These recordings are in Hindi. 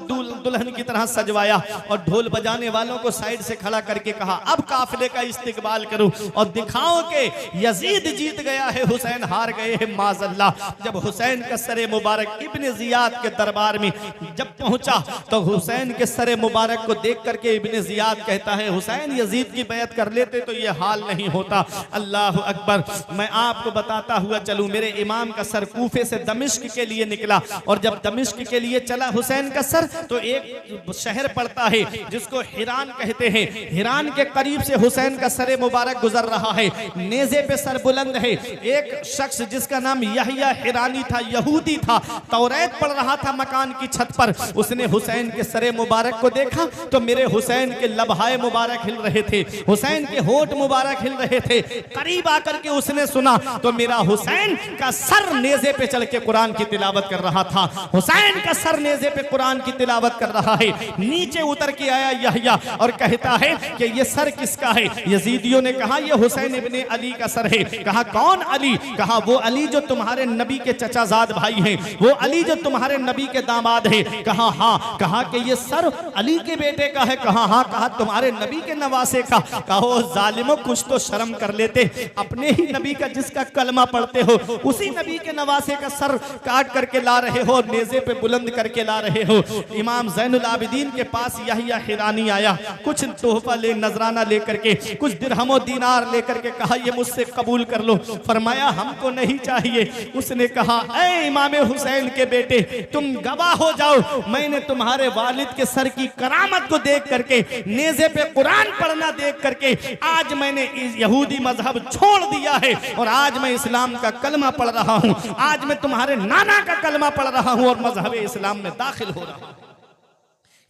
दुल्हन की तरह सजवाया और ढोल बजाने वालों को साइड से खड़ा करके कहा अब काफिले का इस्तिकबाल करूं और दिखाओ कि यजीद जीत गया है, हुसैन हार गए हैं माज़अल्लाह। जब हुसैन का सरे मुबारक इब्ने जियाद के दरबार में जब पहुंचा तो हुसैन के सरे मुबारक को देख करके इब्ने जियाद कहता है हुसैन यजीद की बैत कर लेते तो ये हाल नहीं होता। अल्लाह अकबर। मैं आपको बताता हुआ चलूं, मेरे इमाम का सर कूफे से दमिश्क के लिए निकला और जब दमिश्क के लिए चला हुसैन का सर तो एक शहर पड़ता है जिसको हिरान कहते हैं। हिरान के करीब से हुसैन का सरे मुबारक गुजर रहा है, नेज़े पे सर बुलंद है। एक शख्स जिसका नाम यहया हिरानी था, यहूदी था, तौरात पढ़ रहा था मकान की छत पर। उसने हुसैन के सरे मुबारक को देखा तो मेरे हुसैन के लबहाए मुबारक हिल रहे थे, हुसैन के होठ मुबारक हिल रहे थे। करीब आकर के उसने सुना तो मेरा हुसैन का सर नेज़े पे चल के कुरान की तिलावत कर रहा था। हुसैन का सर नेज़े पे कुरान की तिलावत कर रहा है। नीचे उतर के आया यहया और कहता है कि ये सर किसका है? यजीदियों ने कहा ये हुसैन इब्ने अली का सर है। कहा कौन अली? कहा वो अली जो तुम्हारे नबी के चचाजाद भाई हैं, वो अली जो तुम्हारे नबी के दामाद है। कहा हाँ। कहा कि ये सर अली के बेटे का है। कहा हाँ। कहा तुम्हारे नबी के नवासे का। कहो जालिमो कुछ तो शर्म कर लेते, अपने ही नबी का जिसका कलमा पढ़ते हो उसी नबी के नवासे का सर काट करके ला रहे हो, नेज़े पे बुलंद करके ला रहे हो। इमाम ज़ैनुल आबिदीन के पास यहया हिरानी आया, कुछ तोहफा ले नजराना लेकर के, कुछ दिरहमो दीनार लेकर के कहा ये मुझसे कबूल कर लो। फरमाया हमको नहीं चाहिए। उसने कहा ऐ इमाम हुसैन के बेटे तुम गवाह हो जाओ, मैंने तुम्हारे वालिद के सर की करामत को देख करके, नेज़े पे कुरान पढ़ना देख करके आज मैंने यहूदी मजहब छोड़ दिया है और आज मैं इस्लाम का कलमा पढ़ रहा हूं। आज मैं तुम्हारे नाना का कलमा पढ़ रहा हूं और मजहब इस्लाम में दाखिल हो रहा हूं।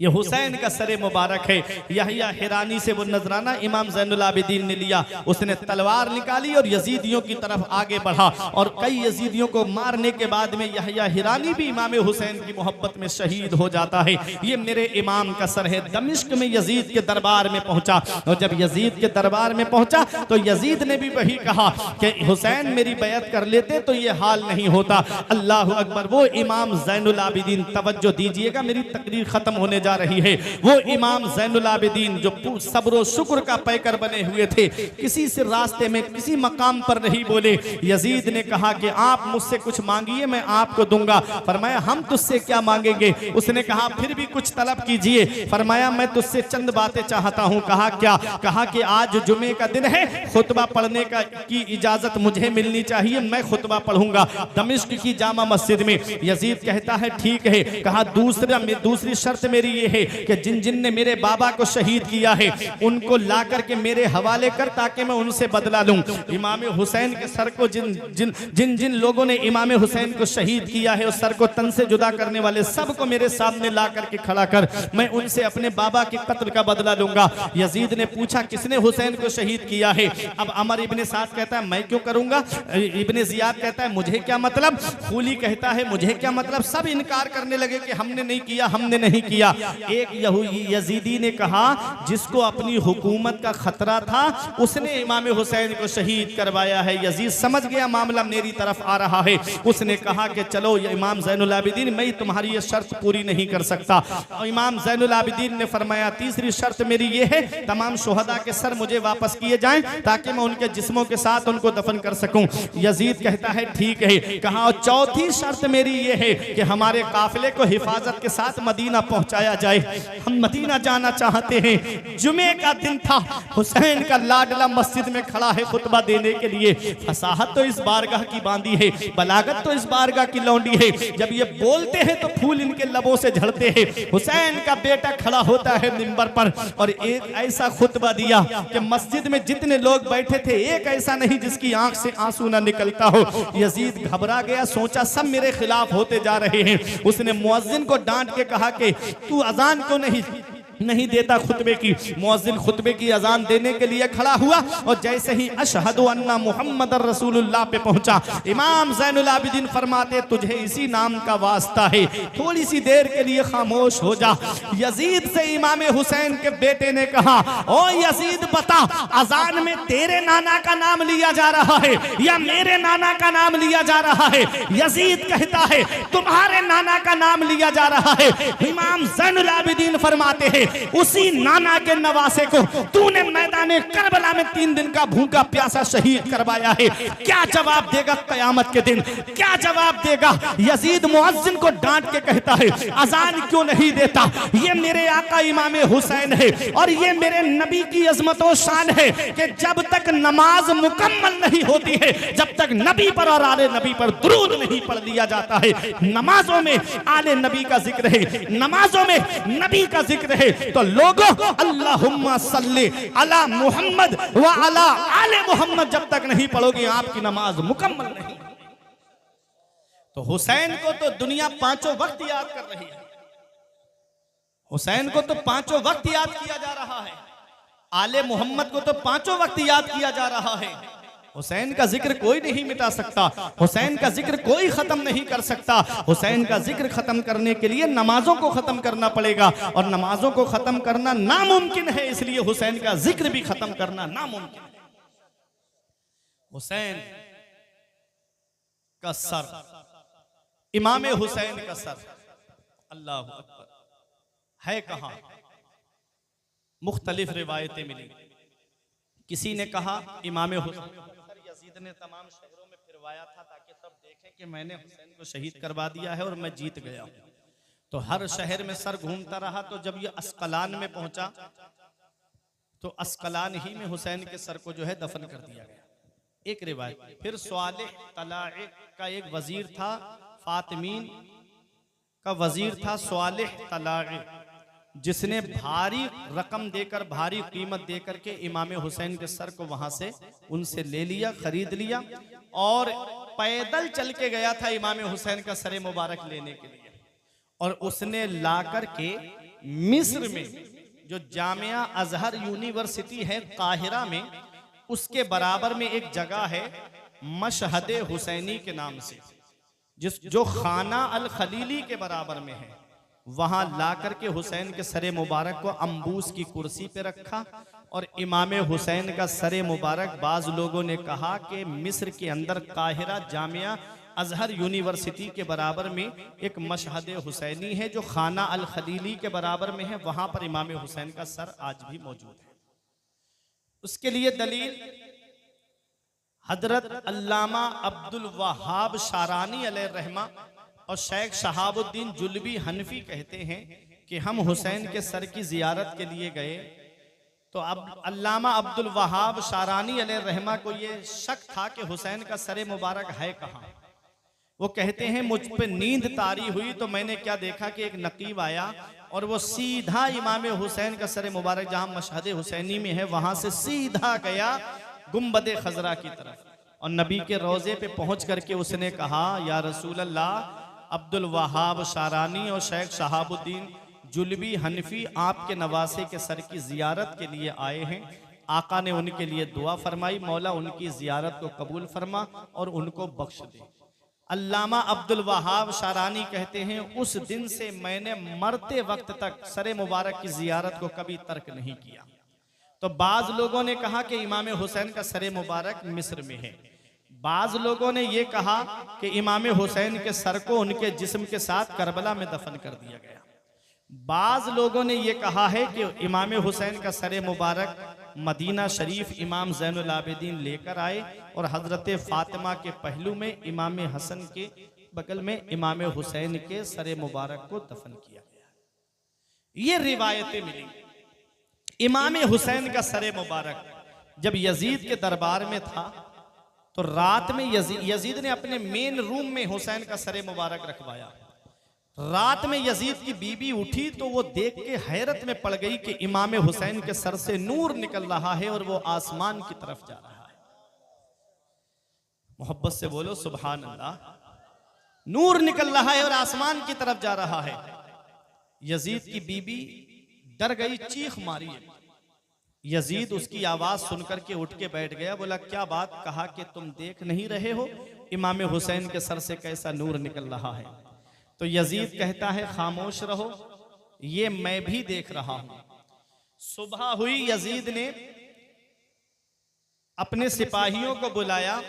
ये हुसैन का सरे मुबारक है। यहया हिरानी से वो नजराना इमाम ज़ैनुल आबिदीन ने लिया, उसने तलवार निकाली और यजीदियों की तरफ आगे बढ़ा और कई यजीदियों को मारने के बाद में यहया हिरानी भी इमाम हुसैन की मोहब्बत में शहीद हो जाता है। ये मेरे इमाम का सर है। दमिश्क में यजीद के दरबार में पहुंचा और जब यजीद के दरबार में पहुंचा तो यजीद ने भी वही कहा कि हुसैन मेरी बैत कर लेते तो ये हाल नहीं होता। अल्लाह अकबर। वो इमाम ज़ैनुल आबिदीन, तवज्जो दीजिएगा, मेरी तकरीर खत्म होने जा रही है। वो इमाम ज़ैनुल आबिदीन जो सब्र और शुक्र का पैकर बने हुए थे, किसी से रास्ते में किसी मकाम पर नहीं बोले। यजीद ने कहा कि आप मुझसे कुछ मांगिए मैं आपको दूंगा। फरमाया हम तुझसे क्या मांगेंगे? उसने कहा फिर भी कुछ तलब कीजिए। फरमाया मैं तुझसे चंद बातें चाहता हूं। कहा क्या? कहा कि आज जुमे का दिन है, खुतबा पढ़ने की इजाजत मुझे मिलनी चाहिए, मैं खुतबा पढ़ूंगा दमिश्क की जामा मस्जिद में। यजीद कहता है ठीक है। कहा दूसरी शर्त मेरी ये है कि जिन जिन ने मेरे बाबा को शहीद किया है उनको ला करके मेरे हवाले कर ताकि मैं उनसे बदला लूं। इमाम हुसैन के सर को जिन जिन लोगों ने इमाम हुसैन को शहीद किया है उस सर को तन से जुदा करने वाले सबको मेरे सामने ला करके खड़ा कर, मैं उनसे अपने बाबा के कत्ल का बदला लूंगा। यजीद ने पूछा किसने हुसैन को शहीद किया है? अब अमर इब्ने साद कहता है मैं क्यों करूंगा। इब्ने जियाद कहता है मुझे क्या मतलब। खूली कहता है मुझे क्या मतलब। सब इनकार करने लगे कि हमने नहीं किया, हमने नहीं किया। एक यजीदी ने कहा जिसको अपनी हुकूमत का खतरा था उसने इमाम हुसैन को शहीद करवाया है। यजीद समझ गया मामला मेरी तरफ आ रहा है। उसने कहा कि चलो इमाम ज़ैनुल आबिदीन मैं तुम्हारी ये शर्त पूरी नहीं कर सकता। इमाम ज़ैनुल आबिदीन ने फरमाया तीसरी शर्त मेरी ये है तमाम शुहदा के सर मुझे वापस किए जाएं ताकि मैं उनके जिस्मों के साथ उनको दफन कर सकूं। यजीद कहता है ठीक है। कहा और चौथी शर्त मेरी ये है कि हमारे काफिले को हिफाजत के साथ मदीना पहुंचाया जाए, हम मदीना जाना चाहते हैं। जुमे का दिन था, हुसैन का लाडला मस्जिद में खड़ा है खुतबा देने के लिए। फसाहत तो इस बारगाह की बांधी है, बलागत तो इस बारगाह की लौंडी है। जब ये बोलते हैं तो फूल इनके लबों से झड़ते हैं। हुसैन का बेटा खड़ा होता है मिंबर पर और एक ऐसा खुतबा दिया कि मस्जिद में जितने लोग बैठे थे एक ऐसा नहीं जिसकी आंख से आंसू ना निकलता हो। यजीद घबरा गया, सोचा सब मेरे खिलाफ होते जा रहे हैं। उसने मुअज्जिन को डांट के कहा कि तू अजान क्यों नहीं नहीं देता खुतबे की। मुअज्जिन खुतबे की अजान देने के लिए खड़ा हुआ और जैसे ही अशहदु अन्ना मुहम्मद रसूलुल्लाह पे पहुंचा, इमाम ज़ैनुल आबिदीन फरमाते तुझे इसी नाम का वास्ता है, थोड़ी सी देर के लिए खामोश हो जा। यजीद से इमाम हुसैन के बेटे ने कहा, ओ यजीद बता, अजान में तेरे नाना का नाम लिया जा रहा है या मेरे नाना का नाम लिया जा रहा है? यजीद कहता है तुम्हारे नाना का नाम लिया जा रहा है। इमाम ज़ैनुल आबिदीन फरमाते हैं उसी नाना के नवासे को तूने मैदान करबला में 3 दिन का भूखा प्यासा शहीद करवाया है। क्या जवाब देगा कयामत के दिन? क्या जवाब देगा? यजीद मुअज्जिन को डांट के कहता है अजान क्यों नहीं देता? ये मेरे आका इमाम हुसैन है और ये मेरे नबी की अजमत और शान है कि जब तक नमाज मुकम्मल नहीं होती है, जब तक नबी पर और आले नबी पर दुरूद नहीं पढ़ लिया जाता है, नमाजों में आले नबी का जिक्र है, नमाजों में नबी का जिक्र है, तो लोगों अल्लाहुम्मा सल्ली अला मुहम्मद व अला आले मुहम्मद जब तक नहीं पढ़ोगे आपकी नमाज मुकम्मल नहीं। तो हुसैन को तो दुनिया 5 वक्त याद कर रही है, हुसैन को तो 5 वक्त याद किया जा रहा है, आले मोहम्मद को तो 5 वक्त याद किया जा रहा है। हुसैन का जिक्र कोई नहीं मिटा सकता, हुसैन का जिक्र कोई खत्म नहीं कर सकता। हुसैन का जिक्र खत्म करने के लिए नमाजों को खत्म करना पड़ेगा और नमाजों को खत्म करना नामुमकिन है, इसलिए हुसैन का जिक्र भी खत्म करना नामुमकिन है। हुसैन का सर, इमाम हुसैन का सर, अल्लाह अकबर, है कहां? मुख्तलिफ रिवायतें मिली। किसी ने कहा इमाम हुसैन यजीद ने तमाम शहरों में फिरवाया था ताकि सब देखें कि मैंने हुसैन को शहीद करवा दिया है और मैं जीत गया हूं। तो हर शहर में सर घूमता रहा, तो जब ये अस्कलान में पहुंचा तो अस्कलान ही में हुसैन के सर को जो है दफन कर दिया गया, एक रिवायत। फिर स्वालिह तलाए का एक वजीर था, फातिमीन का वजीर था स्वालिह तलाए, जिसने भारी रकम देकर, भारी कीमत देकर के इमाम हुसैन के सर को वहां से उनसे ले लिया, खरीद लिया और पैदल चल के गया था इमाम हुसैन का सर मुबारक लेने के लिए। और उसने लाकर के मिस्र में जो जामिया अजहर यूनिवर्सिटी है काहिरा में, उसके बराबर में एक जगह है मशहद हुसैनी के नाम से, जो खाना अल खलीली के बराबर में है, वहां लाकर के हुसैन के सरे मुबारक को अंबूस की कुर्सी पे रखा। और इमाम हुसैन का सरे मुबारक, बाज लोगों ने कहा कि मिस्र के अंदर काहिरा जामिया अजहर यूनिवर्सिटी के बराबर में एक मशहद हुसैनी है जो खाना अल खलीली के बराबर में है, वहां पर इमाम हुसैन का सर आज भी मौजूद है। उसके लिए दलील हजरत अल्लामा अब्दुल वहाब शारानी अलैहिर्रहमा और शेख शहाबुद्दीन जुल्बी हनफी कहते हैं कि हम हुसैन के सर की जियारत के लिए गए, तो अब अल्लामा अब्दुल वहाब शारानी अलैहिर्रहमा को ये शक था कि हुसैन का सर मुबारक है कहाँ। वो कहते हैं मुझ पे नींद तारी हुई तो मैंने क्या देखा कि एक नकीब आया और वो सीधा इमाम हुसैन का सर मुबारक जहाँ मशहद हुसैनी में है वहां से सीधा गया गुम्बद खजरा की तरफ, और नबी के रोजे पे पहुंच करके उसने कहा या रसूल अल्लाह, अब्दुल वहाब शारानी और शेख शहाबुद्दीन जुल्बी हनफी आपके नवासे के सर की जियारत के लिए आए हैं। आका ने उनके लिए दुआ फरमाई, मौला उनकी जियारत को कबूल फरमा और उनको बख्श दे। अल्लामा अब्दुल वहाब शारानी कहते हैं उस दिन से मैंने मरते वक्त तक सर मुबारक की जियारत को कभी तर्क नहीं किया। तो बाज लोगों ने कहा कि इमाम हुसैन का सर मुबारक मिस्र में है, बाज लोगों ने यह कहा कि इमाम हुसैन के सर को उनके जिस्म के साथ करबला में दफन कर दिया गया। बाज लोगों ने यह कहा है कि इमाम हुसैन का सर मुबारक मदीना शरीफ इमाम ज़ैनुल आबिदीन लेकर आए और हजरत फातिमा के पहलू में इमाम हसन के बगल में इमाम हुसैन के सर मुबारक को दफन किया गया। ये रिवायतें मिली। इमाम हुसैन का सर मुबारक जब यजीद के दरबार में था तो रात में यजीद ने अपने मेन रूम में हुसैन का सर मुबारक रखवाया। रात में यजीद की बीबी उठी तो वो देख के हैरत में पड़ गई कि इमाम हुसैन के सर से नूर निकल रहा है और वो आसमान की तरफ जा रहा है। मोहब्बत से बोलो सुभान अल्लाह। नूर निकल रहा है और आसमान की तरफ जा रहा है। यजीद की बीबी डर गई, चीख मारी। यजीद उसकी आवाज सुनकर के उठ के बैठ गया। बोला क्या बात? कहा कि तुम देख नहीं रहे हो इमाम हुसैन के सर से कैसा नूर निकल रहा है? तो यजीद कहता है खामोश रहो, ये मैं भी देख रहा हूं। सुबह हुई, यजीद ने अपने सिपाहियों को बुलाया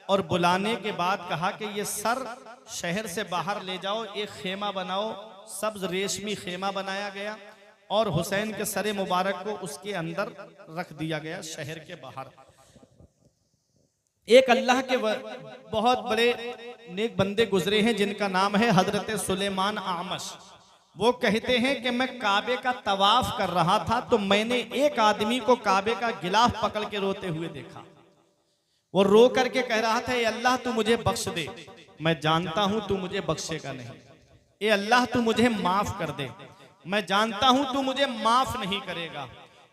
और बुलाने के बाद कहा कि ये सर शहर से बाहर ले जाओ, एक खेमा बनाओ। सब्ज रेशमी खेमा बनाया गया और हुसैन के सरे मुबारक को उसके अंदर रख दिया गया शहर के बाहर। एक अल्लाह के बहुत बड़े नेक बंदे गुजरे हैं जिनका नाम है हजरत सुलेमान आमश। वो कहते हैं कि मैं काबे का तवाफ कर रहा था तो मैंने एक आदमी को काबे का गिलाफ पकड़ के रोते हुए देखा। वो रो करके कह रहा था, ए अल्लाह तू मुझे बख्श दे, मैं जानता हूं तू मुझे बख्शेगा नहीं। ए अल्लाह तू मुझे माफ कर दे, मैं जानता हूं तू मुझे माफ नहीं करेगा।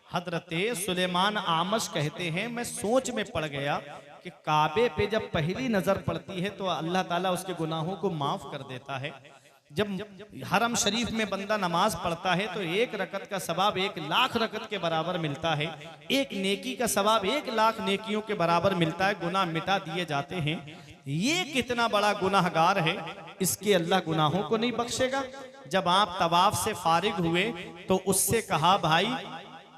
हजरत सुलेमान आमश कहते हैं मैं सोच में पड़ गया कि काबे पे जब पहली नजर पड़ती है तो अल्लाह ताला उसके गुनाहों को माफ कर देता है। जब हरम शरीफ में बंदा नमाज पढ़ता है तो एक रकत का सवाब 1,00,000 रकत के बराबर मिलता है। एक नेकी का सवाब 1,00,000 नेकियों के बराबर मिलता है। गुनाह मिटा दिए जाते हैं। ये कितना बड़ा गुनाहगार है, इसके अल्लाह गुनाहों को नहीं बख्शेगा। जब आप तवाफ से फारिग हुए तो उससे कहा, भाई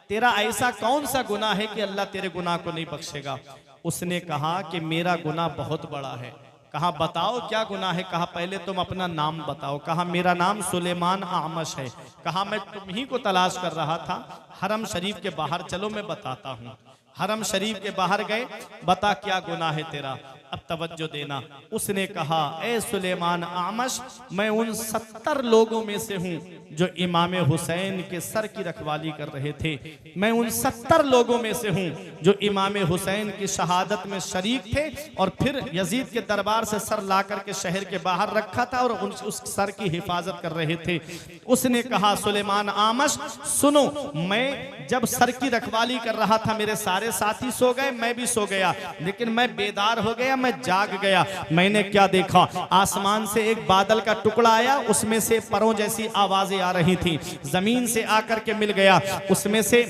तेरा ऐसा कौन सा गुनाह है कि अल्लाह तेरे गुनाह को नहीं बख्शेगा? उसने कहा कि मेरा गुनाह बहुत बड़ा है। कहा बताओ क्या गुनाह है? कहा पहले तुम अपना नाम बताओ। कहा मेरा नाम सुलेमान आमश है। कहा मैं तुम ही को तलाश कर रहा था, हरम शरीफ के बाहर चलो मैं बताता हूँ। हरम शरीफ के बाहर गए, बता क्या गुनाह है तेरा, अब तवज्जो देना। उसने कहा, ए सुलेमान आमश, मैं उन 70 लोगों में से हूं जो इमाम हुसैन के सर की रखवाली कर रहे थे। मैं उन 70 लोगों में से हूं जो इमाम हुसैन की शहादत में शरीक थे और फिर यजीद के दरबार से सर ला करके शहर के बाहर रखा था और उस सर की हिफाजत कर रहे थे। उसने कहा, सुलेमान आमश सुनो, मैं जब सर की रखवाली कर रहा था मेरे सारे साथी सो गए, मैं भी सो गया, लेकिन मैं बेदार हो गया, मैं जाग गया। मैंने क्या देखा? आसमान से एक बादल का टुकड़ा आया, उसमें से परों जैसी आवाजें आ रही थी। जमीन से आकर के मिल गया, उसमें से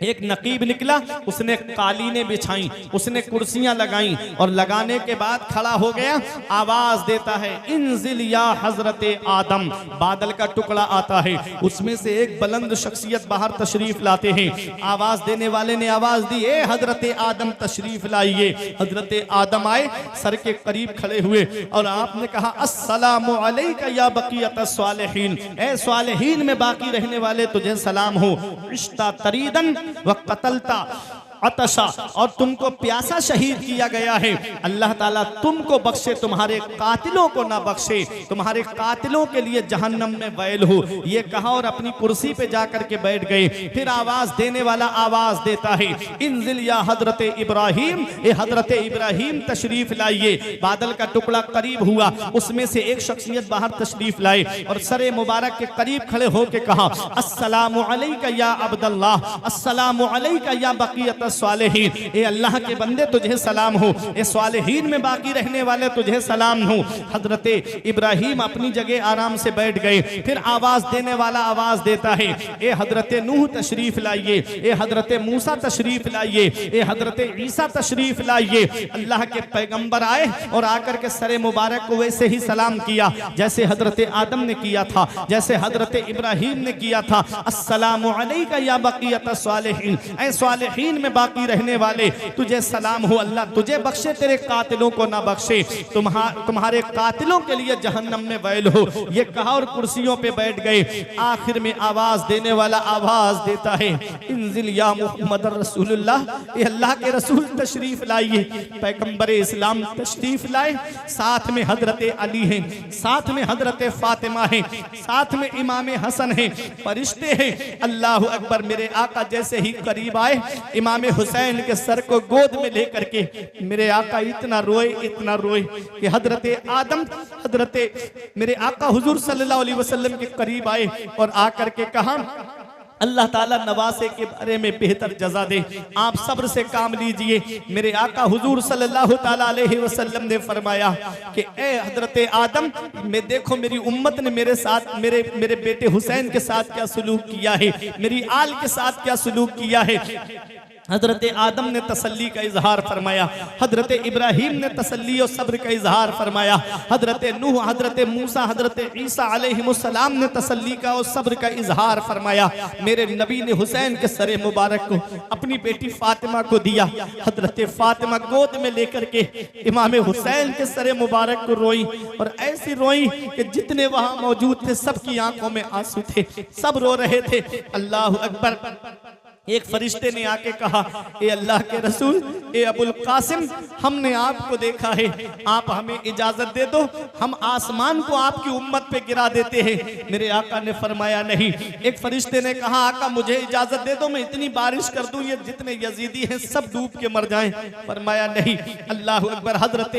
एक नकीब निकला, उसने कालीनें बिछाई, उसने कुर्सियां लगाई और लगाने के बाद खड़ा हो गया। आवाज देता है, इंजिल या हजरत आदम। बादल का टुकड़ा आता है, उसमें से एक बुलंद शख्सियत बाहर तशरीफ लाते हैं। आवाज देने वाले ने आवाज दी, ए हजरत आदम तशरीफ लाइए। हजरत आदम आए, सर के करीब खड़े हुए और आपने कहा, अस्सलामु अलैका या बकियत स्वालिहीन, ए स्वालिहीन में बाकी रहने वाले तुझे सलाम हो। रिश्ता तरीदन व कतलता अतशा, और तुमको प्यासा शहीद किया गया है। अल्लाह ताला तुमको बख्शे, तुम्हारे कातिलों को ना बख्शे, तुम्हारे कातिलों के लिए जहन्नम में वैल हो। ये कहा और अपनी कुर्सी पे जाकर के बैठ गए। फिर आवाज देने वाला आवाज देता है, इंजिल या हजरत इब्राहिम, ए हजरत इब्राहिम तशरीफ लाइए। बादल का टुकड़ा करीब हुआ, उसमें से एक शख्सियत बाहर तशरीफ लाए और सरे मुबारक के करीब खड़े होकर कहा, अस्सलामु अलैका या अब्दुल्लाह, अस्सलामु अलैका या बकियत स्वालिहीन, ए अल्लाह के बंदे तुझे सलाम हो, ए स्वालिहीन में बाकी रहने वाले तुझे सलाम हो। हजरत इब्राहिम अपनी जगह आराम से बैठ गए। फिर आवाज देने वाला आवाज देता है, ए हजरत नूह तशरीफ लाइए, ए हजरत मूसा तशरीफ लाइए, ए हजरत ईसा तशरीफ लाइए। अल्लाह के पैगंबर आए और आकर के सरे मुबारक को वैसे ही सलाम किया जैसे हजरत आदम ने किया था, जैसे हजरत इब्राहिम ने किया था। अस्सलामु अलैका या बकियत स्वालिहीन, ए स्वालिहीन में बाकी रहने वाले तुझे सलाम हो, अल्लाह तुझे बख्शे, तेरे कातिलों को ना बख्शे, तुम्हारे कातिलों के लिए जहन्नम में वैल हो। ये कहा और कुर्सियों पे बैठ गए। आखिर में आवाज देने वाला आवाज देता है, इंजिल या मुहम्मद रसूलुल्लाह, ये अल्लाह के रसूल तशरीफ लाइए। पैगंबर इस्लाम तशरीफ लाए, साथ में हजरत अली हैं, साथ में हजरत फातिमा हैं, साथ में इमाम हसन हैं, फरिश्ते हैं। अल्लाह अकबर। मेरे आका जैसे ही करीब आए, इमाम हुसैन के सर को गोद में लेकर के मेरे आका इतना रोए कि हजरत आदम, हजरत मेरे आका हुजूर सल्लल्लाहु अलैहि वसल्लम के करीब आए और आकर के कहा, अल्लाह ताला नवासे के बारे में बेहतर जजा दे। आप सब्र से काम लीजिए। मेरे आका हुजूर सल्लल्लाहु ताला अलैहि वसल्लम ने फरमाया कि ए हजरत आदम, मैं देखो मेरी उम्मत ने मेरे साथ मेरे बेटे हुसैन के साथ क्या सलूक किया है, मेरी आल के साथ क्या सलूक किया है। हजरत आदम ने तसल्ली का इजहार फरमाया, हजरत इब्राहीम ने तसल्ली और सब्र का इजहार फरमाया, हजरत नूह, हजरत मूसा, हजरत ईसा अलैहिमुस्सलाम ने तसल्ली का और सब्र का इजहार फरमाया। मेरे नबी ने हुसैन के सरे मुबारक को अपनी बेटी फातिमा को दिया। हजरत फातिमा गोद में लेकर के इमाम हुसैन के सरे मुबारक को रोई, और ऐसी रोई कि जितने वहां मौजूद थे सबकी आंखों में आंसू थे, सब रो रहे थे। अल्लाह अकबर। एक फरिश्ते ने आके कहा, ए अल्लाह के रसूल, ए अबुल कासिम, हमने आपको देखा है, आप हमें इजाजत दे दो, हम आसमान को आपकी उम्मत पे गिरा देते हैं। मेरे आका ने फरमाया नहीं। एक फरिश्ते ने कहा, आका मुझे इजाजत दे दो, मैं इतनी बारिश कर दूं ये जितने यजीदी हैं सब डूब के मर जाएं। फरमाया नहीं। अल्लाह अकबर। हजरत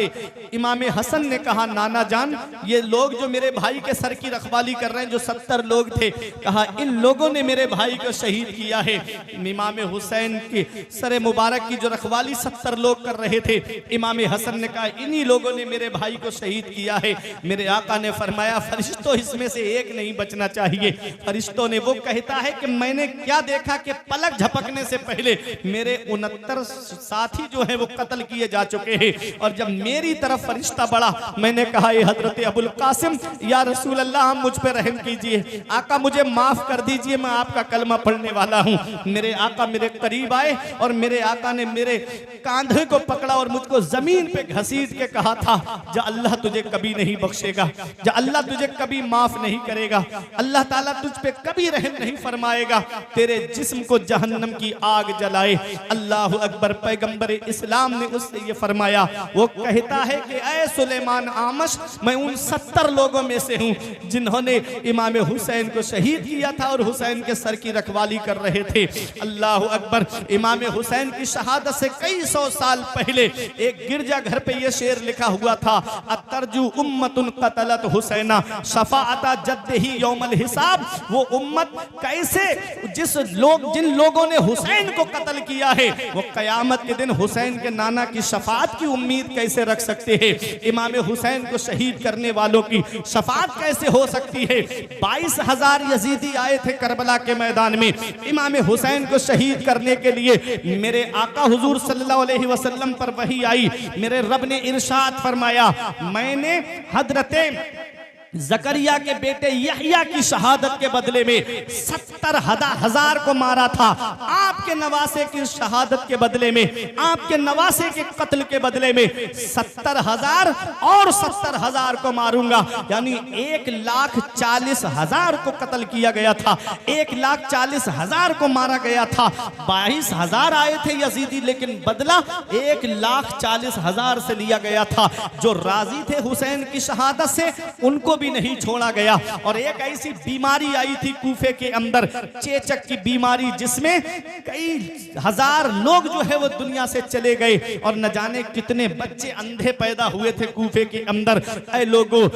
इमाम हसन ने कहा, नाना जान, ये लोग जो मेरे भाई के सर की रखवाली कर रहे हैं, जो 70 लोग थे, कहा इन लोगों ने मेरे भाई को शहीद किया है। इमाम हुसैन के सरे मुबारक की जो रखवाली 70 लोग कर रहे थे, इमाम हसन ने कहा इन्हीं लोगों ने मेरे भाई को शहीद किया है। मेरे आका ने फरमाया, फरिश्तों इसमें से एक नहीं बचना चाहिए। फरिश्तों ने, वो कहता है कि मैंने क्या देखा कि पलक झपकने से पहले मेरे 69 साथी जो है वो कत्ल किए जा चुके हैं, और जब मेरी तरफ फरिश्ता बढ़ा, मैंने कहा ये हजरत अबुल कासिम, या रसूल अल्लाह, हम मुझ पर रहम कीजिए, आका मुझे माफ कर दीजिए, मैं आपका कलमा पढ़ने वाला हूँ। मेरे आका मेरे करीब आए और मेरे आका ने मेरे कांधे को पकड़ा और मुझको जमीन पे घसीट के कहा था, जा अल्लाह तुझे कभी नहीं बख्शेगा, जा अल्लाह तुझे कभी माफ नहीं करेगा, अल्लाह ताला तुझ पे कभी रहम नहीं फरमाएगा, तेरे जिस्म को जहन्नम की आग जलाए। अल्लाह अकबर। पैगंबर इस्लाम ने उससे ये फरमाया, वो कहता है कि ऐ सुलेमान आमश, मैं उन 70 लोगों में से हूँ जिन्होंने इमाम हुसैन को शहीद किया था और हुसैन के सर की रखवाली कर रहे थे। अल्लाह अकबर। इमाम हुसैन की शहादत से कई 100 साल पहले एक गिरजा घर पे ये शेर लिखा हुआ था, अतरजु उम्मतुन कतलत हुसैना शफाअता जद्दिही यौमल हिसाब। वो उम्मत कैसे, जिन लोगों ने हुसैन को कत्ल किया है, वो कयामत के दिन हुसैन के नाना की शफाअत की उम्मीद कैसे रख सकते हैं। इमाम हुसैन को शहीद करने वालों की शफाअत कैसे हो सकती है। 22,000 यजीदी आए थे करबला के मैदान में इमाम हुसैन को शहीद करने के लिए। मेरे आका हुजूर सल्लल्लाहु अलैहि वसल्लम पर वही आई। मेरे रब ने इरशाद फरमाया, मैंने हजरते जकरिया के बेटे यहया की शहादत के बदले में 70,000 को मारा था। आपके नवासे की शहादत के बदले में, आपके नवासे के कत्ल के बदले में 70,000 और 70,000 को मारूंगा। यानी 1,40,000 को कत्ल किया गया था, 1,40,000 को मारा गया था। 22,000 आए थे यजीदी, लेकिन बदला 1,40,000 से लिया गया था। जो राजी थे हुसैन की शहादत से, उनको भी नहीं छोड़ा गया। और एक ऐसी बीमारी आई थी कूफे के अंदर, चेचक की बीमारी, जिसमें कई हजार लोग जो है वो दुनिया से चले गए, और न जाने कितने बच्चे अंधे पैदा हुए थे कूफे के अंदर। ऐ लोगों,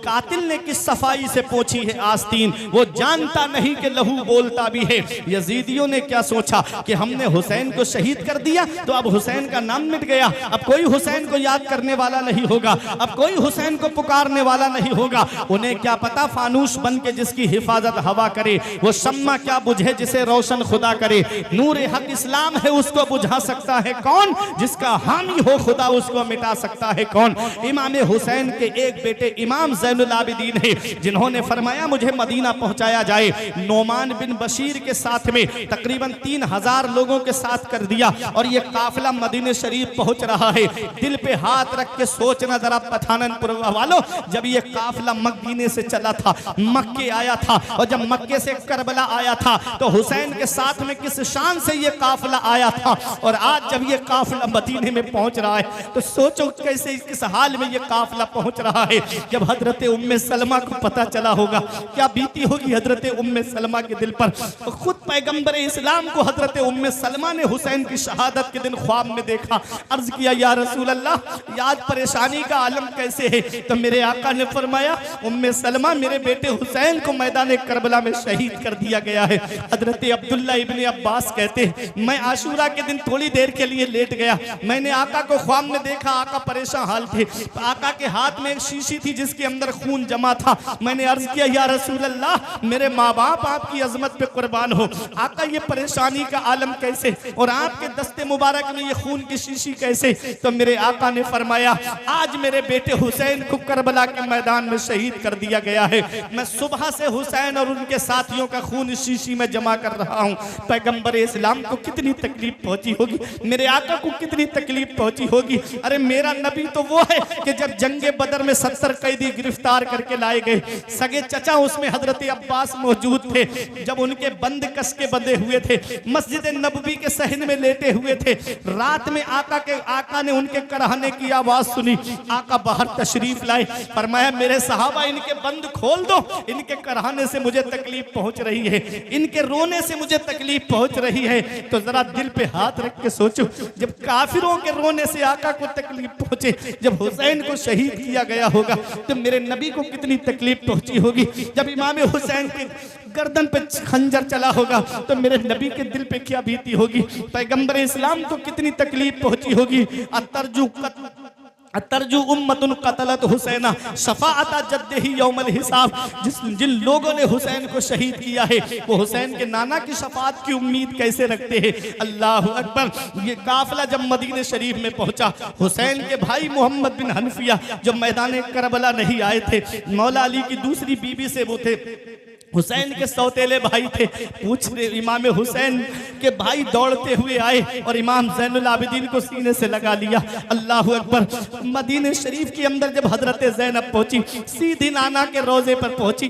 कातिल ने किस सफाई से पोंछी है आस्तीन, वो जानता नहीं कि लहू बोलता भी है। यजीदियों ने क्या सोचा कि हमने हुसैन को शहीद कर दिया तो अब हुसैन का नाम मिट गया, अब कोई हुसैन को याद करने वाला नहीं होगा, अब कोई हुसैन को पुकारने वाला नहीं होगा। उन्हें क्या पता, फानूस बन के जिसकी हिफाजत हवा करे, वो शम्मा क्या बुझे जिसे रोशन खुदा करे। नूर हक इस्लाम है, उसको बुझा सकता है कौन, जिसका हामी हो खुदा उसको मिटा सकता है कौन। इमाम हुसैन के एक बेटे इमाम ज़ैनुल आबिदीन है, जिन्होंने फरमाया मुझे मदीना पहुंचाया जाए। नोमान बिन बशीर के साथ में तकरीबन 3,000 लोगों के साथ कर दिया, और ये काफिला मदीने शरीफ पहुंच रहा है। दिल पे हाथ रख के सोचना जरा पठाननपुर वालों, जब ये काफिला मदीने से चला था, मक्के आया था, और जब मक्के से करबला आया था तो हुसैन के साथ में किस शान से ये काफिला आया था, और आज जब ये काफिला मदीने में पहुंच रहा है तो सोचो कैसे, किस हाल में ये काफिला पहुंच रहा है। जब हजरत उम्मे सलमा को पता चला होगा, क्या बीती होगी हजरत उम्मे सलमा के दिल पर। खुद पैगंबर इस्लाम को हजरत उम्मे सलमा ने हुसैन की शहादत के दिन ख्वाब में देखा। अर्ज किया, या रसूल अल्लाह, याद परेशानी का आलम कैसे है। तो मेरे आका ने फरमाया, उम्मे सलमा मेरे बेटे हुसैन को मैदान करबला में शहीद कर दिया गया है। हजरत अब्दुल्ला इब्ने अब्बास कहते हैं मैं आशूरा के दिन थोड़ी देर के लिए लेट गया, मैंने आका को ख्वाब में देखा, आका परेशान हाल थे, आका के हाथ में एक शीशी थी जिसके अंदर खून जमा था। मैंने अर्ज किया या रसूल अल्लाह मेरे माँ बाप आपकी अजमत पे कुर्बान हो, आका ये परेशानी का आलम कैसे और आपके दस्ते मुबारक में ये खून की शीशी कैसे? तो मेरे आका ने फरमाया आज मेरे बेटे हुसैन को करबला के मैदान में शहीद कर दिया गया है, मैं सुबह से हुसैन और उनके साथियों का खून इस शीशी में जमा कर रहा हूँ। पैगंबर इस्लाम को कितनी तकलीफ पहुंची होगी, मेरे आका को कितनी तकलीफ पहुंची होगी। अरे मेरा नबी तो वो है कि जब जंगे बदर में 70 कैदी गिरफ्तार करके लाए गए, सगे चचा उसमें हजरत अब्बास मौजूद थे, जब उनके बंद कस के बंधे हुए थे, मस्जिद नबवी के सहन में लेटे हुए थे, रात में आका ने उनके करहने की आवाज सुनी, आका बाहर तशरीफ लाए, फरमाया मेरे सहाबा इनके बंद खोल दो, इनके करहने से मुझे तकलीफ पहुंच रही है, इनके रोने से मुझे तकलीफ पहुंच रही है। तो जरा दिल पे हाथ रख के सोचो, जब काफिरों के रोने से आका को तकलीफ पहुंचे, जब हुसैन को शहीद किया गया होगा तो मेरे नबी को कितनी तकलीफ पहुंची होगी। जब इमाम हुसैन के गर्दन पे खंजर चला होगा तो मेरे नबी के दिल पे क्या बीती होगी। पैगंबर इस्लाम को कितनी तकलीफ पहुंची होगी। तरजू उम्मतुन कतलत हुसैना शफाअता जद्दही यौमल हिसाब, जिन लोगों ने हुसैन को शहीद किया है वो हुसैन के नाना की शफाअत की उम्मीद कैसे रखते हैं। अल्लाह अकबर। ये काफिला जब मदीने शरीफ में पहुंचा, हुसैन के भाई मोहम्मद बिन हनफिया जो मैदान करबला नहीं आए थे, मौला अली की दूसरी बीबी से वो थे, हुसैन के सौतेले भाई थे, पूछ रहे इमाम हुसैन के भाई दौड़ते हुए आए और इमाम ज़ैनुल आबिदीन को सीने से लगा लिया। अल्लाह अकबर। मदीने शरीफ के अंदर जब हजरत ज़ैनब पहुंची, सीधी नाना के रोजे पर पहुंची,